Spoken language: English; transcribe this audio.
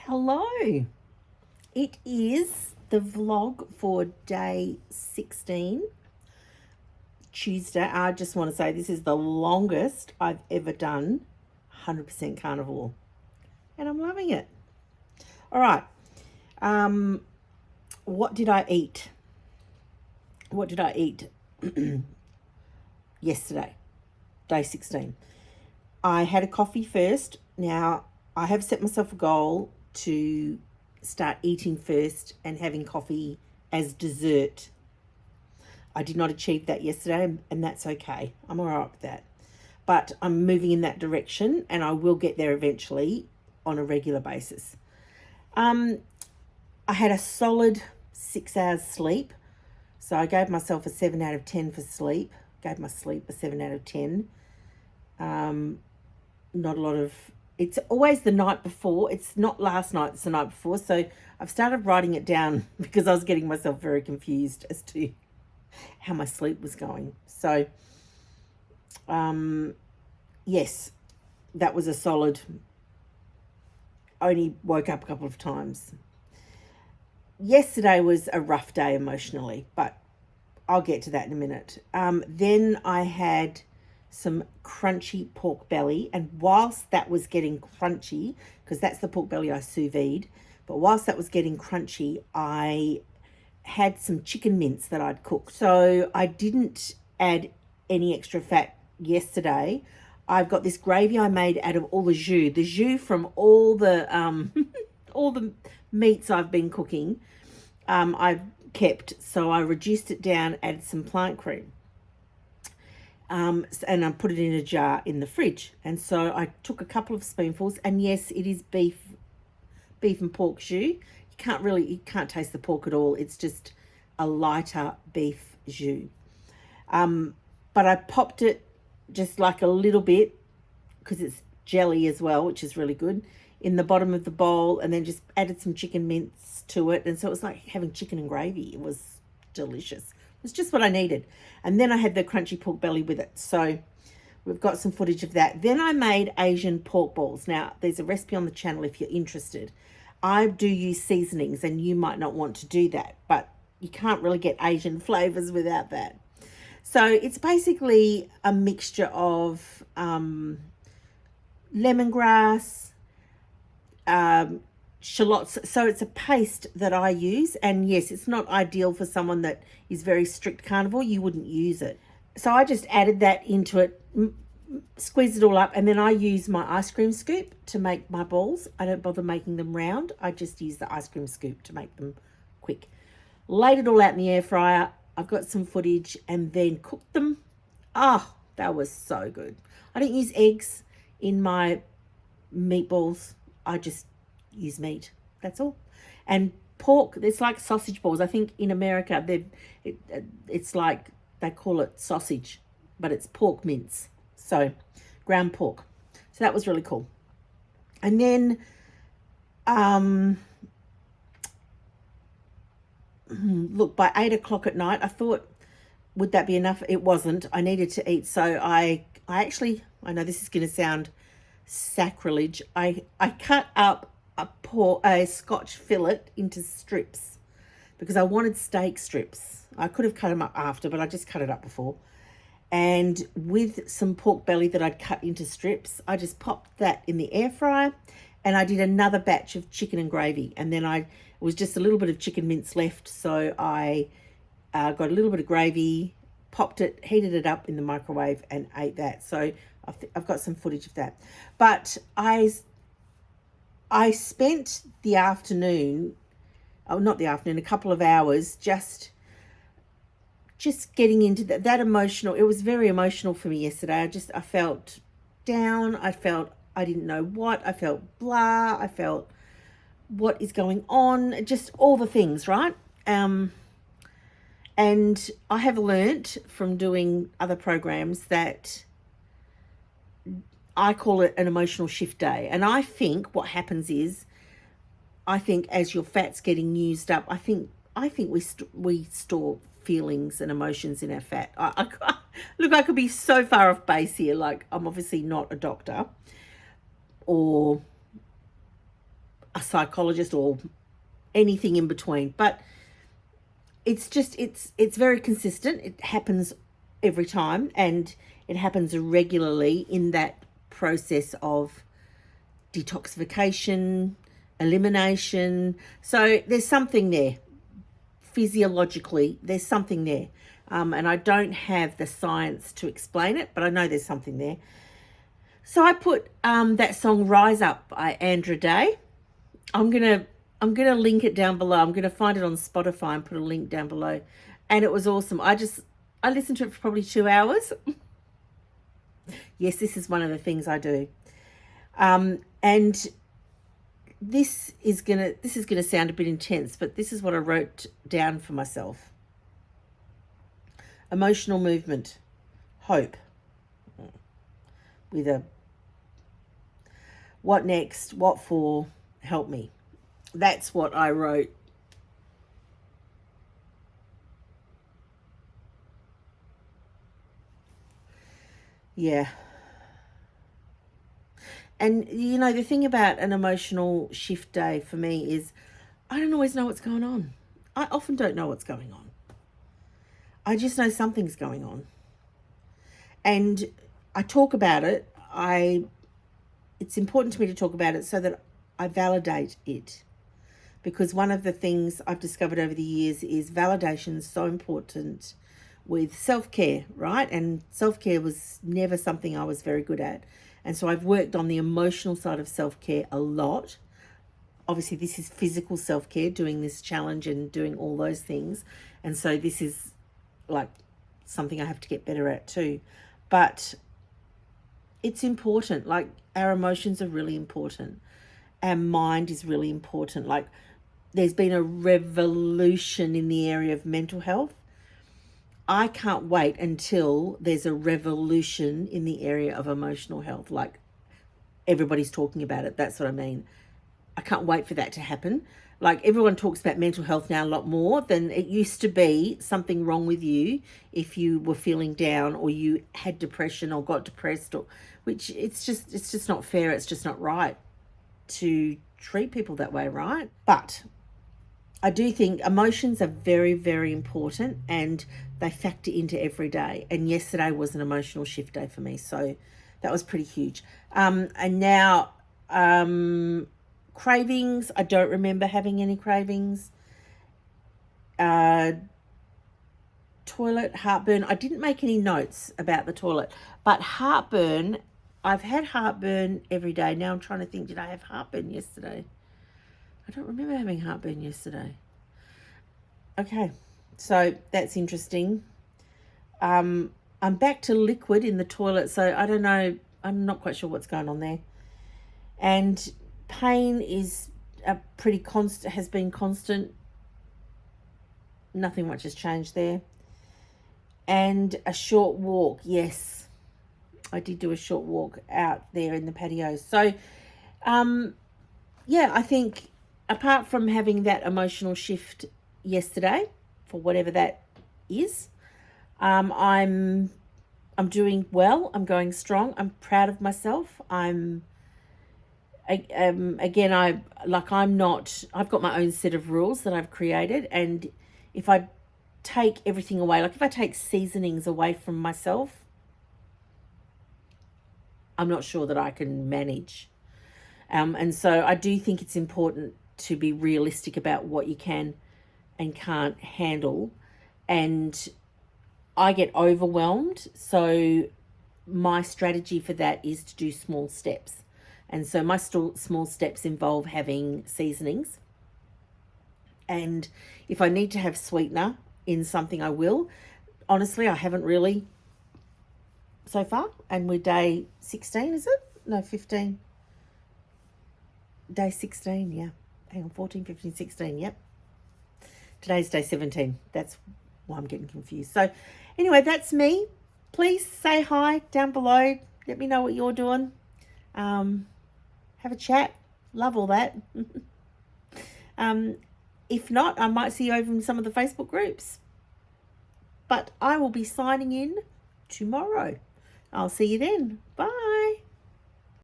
Hello. It is the vlog for day 16, Tuesday. I just want to say this is the longest I've ever done 100% carnivore, and I'm loving it. All right. What did I eat? What did I eat yesterday, day 16? I had a coffee first. Now, I have set myself a goal to start eating first and having coffee as dessert. I did not achieve that yesterday, and that's okay. I'm all right with that. But I'm moving in that direction, and I will get there eventually on a regular basis. I had a solid 6 hours sleep. So I gave myself a 7 out of 10 for sleep. Gave my sleep a 7 out of 10. Not a lot of... It's always the night before. It's not last night, it's the night before. So I've started writing it down because I was getting myself very confused as to how my sleep was going. So, yes, that was a solid... Only woke up a couple of times. Yesterday was a rough day emotionally, but I'll get to that in a minute. Then I had some crunchy pork belly, and whilst that was getting crunchy, because that's the pork belly I sous vide, but whilst that was getting crunchy, I had some chicken mince that I'd cooked. So I didn't add any extra fat yesterday. I've got this gravy I made out of all the jus from all the all the meats I've been cooking. I've kept, so I reduced it down, added some plant cream, and I put it in a jar in the fridge. And so I took a couple of spoonfuls, and yes, it is beef and pork jus. You can't taste the pork at all. It's just a lighter beef jus. But I popped it just like a little bit, because it's jelly as well, which is really good, in the bottom of the bowl, and then just added some chicken mince to it. And so it was like having chicken and gravy. It was delicious. It was just what I needed. And then I had the crunchy pork belly with it. So we've got some footage of that. Then I made Asian pork balls. Now, there's a recipe on the channel if you're interested. I do use seasonings, and you might not want to do that, but you can't really get Asian flavors without that. So it's basically a mixture of lemongrass, shallots. So it's a paste that I use, and yes, it's not ideal for someone that is very strict carnivore. You wouldn't use it. So I just added that into it, squeezed it all up, and then I use my ice cream scoop to make my balls. I don't bother making them round. I just use the ice cream scoop to make them quick. Laid it all out in the air fryer. I've got some footage, and then cooked them. Oh, that was so good. I don't use eggs in my meatballs. I just use meat. That's all. And pork, it's like sausage balls. I think in America, it's like they call it sausage, but it's pork mince. So ground pork. So that was really cool. And then look, by 8 o'clock at night, I thought, would that be enough? It wasn't. I needed to eat. So I know this is going to sound sacrilege. I cut up a Scotch fillet into strips because I wanted steak strips. I could have cut them up after, but I just cut it up before. And with some pork belly that I'd cut into strips, I just popped that in the air fryer, and I did another batch of chicken and gravy. And then it was just a little bit of chicken mince left, so I got a little bit of gravy, popped it, heated it up in the microwave, and ate that. So I've got some footage of that. But I spent the afternoon, a couple of hours just getting into that emotional. It was very emotional for me yesterday. I felt down. I didn't know what. I felt blah. I felt what is going on. Just all the things, right? And I have learnt from doing other programs that I call it an emotional shift day. And I think what happens is, as your fat's getting used up, I think we store feelings and emotions in our fat. Look, I could be so far off base here. Like, I'm obviously not a doctor or a psychologist or anything in between. But it's just, it's very consistent. It happens every time, and it happens regularly in that process of detoxification, elimination. So there's something there. Physiologically, there's something there. And I don't have the science to explain it, but I know there's something there. So I put that song "Rise Up" by Andra Day. I'm gonna link it down below. I'm gonna find it on Spotify and put a link down below. And it was awesome. I listened to it for probably 2 hours. Yes, this is one of the things I do. And this is gonna sound a bit intense, but this is what I wrote down for myself. Emotional movement, hope, with a what next, what for, help me. That's what I wrote. Yeah. And, you know, the thing about an emotional shift day for me is I don't always know what's going on. I often don't know what's going on. I just know something's going on. And I talk about it. It's important to me to talk about it so that I validate it. Because one of the things I've discovered over the years is validation is so important with self-care, right? And self-care was never something I was very good at. And so I've worked on the emotional side of self-care a lot. Obviously, this is physical self-care, doing this challenge and doing all those things. And so this is like something I have to get better at too. But it's important. Like, our emotions are really important. Our mind is really important. Like, there's been a revolution in the area of mental health. I can't wait until there's a revolution in the area of emotional health. Like, everybody's talking about it. That's what I mean. I can't wait for that to happen. Like, everyone talks about mental health now a lot more than it used to be something wrong with you if you were feeling down or you had depression or got depressed, or which it's just not fair. It's just not right to treat people that way, right? But I do think emotions are very, very important, and they factor into every day. And yesterday was an emotional shift day for me, so that was pretty huge. And now cravings, I don't remember having any cravings. Toilet, heartburn, I didn't make any notes about the toilet, but heartburn, I've had heartburn every day. Now I'm trying to think, did I have heartburn yesterday? I don't remember having heartburn yesterday. Okay, so that's interesting. I'm back to liquid in the toilet, so I don't know. I'm not quite sure what's going on there. And pain is a pretty constant, has been constant. Nothing much has changed there. And a short walk, yes. I did do a short walk out there in the patio. So, yeah, I think apart from having that emotional shift yesterday, for whatever that is, I'm doing well. I'm going strong. I'm proud of myself. I've got my own set of rules that I've created, and if I take everything away, like if I take seasonings away from myself, I'm not sure that I can manage. And so I do think it's important to be realistic about what you can and can't handle. And I get overwhelmed. So my strategy for that is to do small steps. And so my small steps involve having seasonings. And if I need to have sweetener in something, I will. Honestly, I haven't really so far. And we're day 16, is it? No, 15. Day 16, yeah. Hang on, 14, 15, 16, yep. Today's day 17. That's why I'm getting confused. So anyway, that's me. Please say hi down below. Let me know what you're doing. Have a chat. Love all that. If not, I might see you over in some of the Facebook groups. But I will be signing in tomorrow. I'll see you then. Bye.